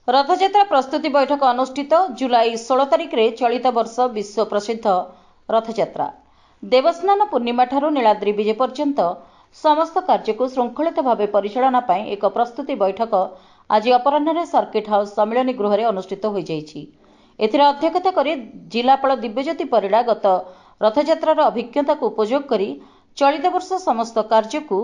रथयात्रा प्रस्तुति बैठक अनुष्ठित जुलाई 16 तारिख रे चलित वर्ष विश्व प्रसिद्ध रथयात्रा देवस्नान पूर्णिमा ठारू नीलाद्रि विजे पर्यंत समस्त कार्य को श्रृंखलित भाव परिचालना पाई एक प्रस्तुति बैठक आज अपराह्न सर्किट हाउस सम्मिलनी गृह में अनुष्ठित हो जाइछि। एथिरे अध्यक्षता करी जिलापाल दिव्यज्योति परिड़ा गत रथयात्रार अभिज्ञता को उपयोग करी चलित वर्ष समस्त कार्य को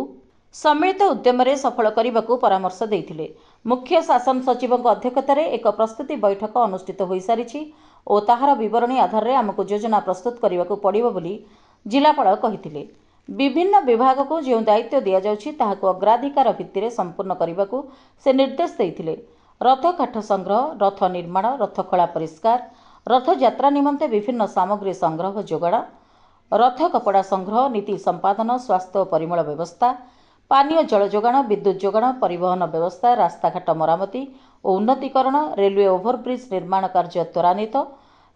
सम्मिलित उद्यम सफल करने को परामर्श देते। मुख्य शासन सचिव अध्यक्षतार एक प्रस्तुति बैठक अनुष्ठित हो सारी और ताहार विवरणी आधार में आमको योजना प्रस्तुत करने को पड़ो बोली जिलापाल कहिथिले। विभिन्न विभाग को जो दायित्व दि जाउछि ताहाको अग्राधिकार भित्ति में संपूर्ण करने को से निर्देश देते। रथ काठ संग्रह, रथ निर्माण, रथ खला परिष्कार, रथ यात्रा निमंते विभिन्न सामग्री संग्रह जोगाड़, रथ कपड़ा संग्रह, नीति संपादन, स्वास्थ्य और परिमल व्यवस्था, पानीय जल जोगाण, विद्युत जोगाण, परिवहन व्यवस्था, रास्ताघाट मरामती और उन्नतीकरण, रेलवे ओभरब्रिज निर्माण कार्य त्वरान्वित,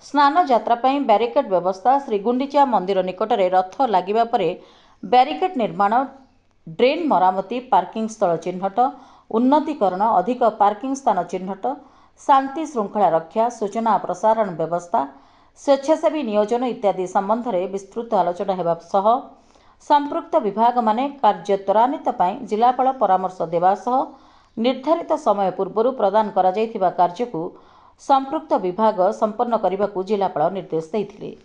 स्नान यात्रा पाई बैरिकेड व्यवस्था, श्रीगुंडीचा मंदिर निकट में रथ लगिबा परे बैरिकेड निर्माण, ड्रेन मरामती, पार्किंग स्थल चिन्हट, उन्नतीकरण, अधिक पार्किंग स्थान चिन्हट, शांति श्रृंखला रक्षा, सूचना प्रसारण व्यवस्था, स्वेच्छासेवी नियोजन इत्यादि संबंध में विस्तृत आलोचना हेबा सह संपृक्त विभाग माने कार्य त्वरान्वित पाई जिलापाल परामर्श देवा सह निर्धारित समय पूर्व प्रदान करा जायथिबा कार्य को संपृक्त विभाग संपन्न करने को जिलापाल निर्देश देते।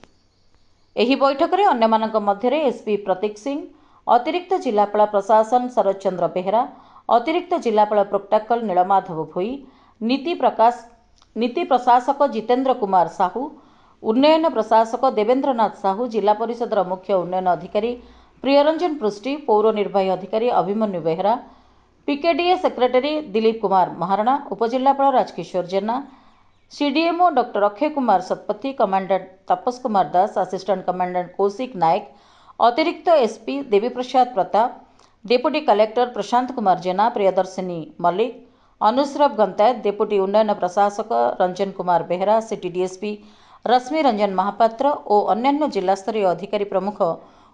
एही बैठक में अन्यमानक मध्यरे एसपी प्रतीक सिंह, अतिरिक्त जिलापाल प्रशासन शरद चंद्र बेहरा, अतिरिक्त जिलापाल प्रोक्टाकल नीलमाधव भोई, नीति प्रशासक जितेन्द्र कुमार साहू, उन्नयन प्रशासक देवेन्द्रनाथ साहू, जिला परिषदर मुख्य उन्नयन अधिकारी प्रियरंजन पृष्टि, पौर निर्वाही अधिकारी अभिमन्यु बेहरा, पीकेडीए सेक्रेटरी दिलीप कुमार महाराणा, उपजिलापाल Rajkishore Jena, CDMO doctor Akshay Kumar Satpathy, commandant Tapas Kumar Das, assistant commandant Kaushik Nayak, अतिरिक्त SP Debiprasad Pratap, deputy collector Prashant Kumar Jena, Priyadarshini Mallick, Anushrava Gantayat, deputy उन्नयन प्रशासक रंजन कुमार बेहरा, सिटी डीएसपी रश्मि रंजन महापात्र और अन्यान्य जिलास्तरीय अधिकारी प्रमुख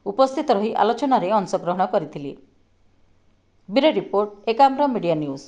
उपस्थित रही आलोचना रे अंशग्रहण करथिले। Bureau report Ekamra media news.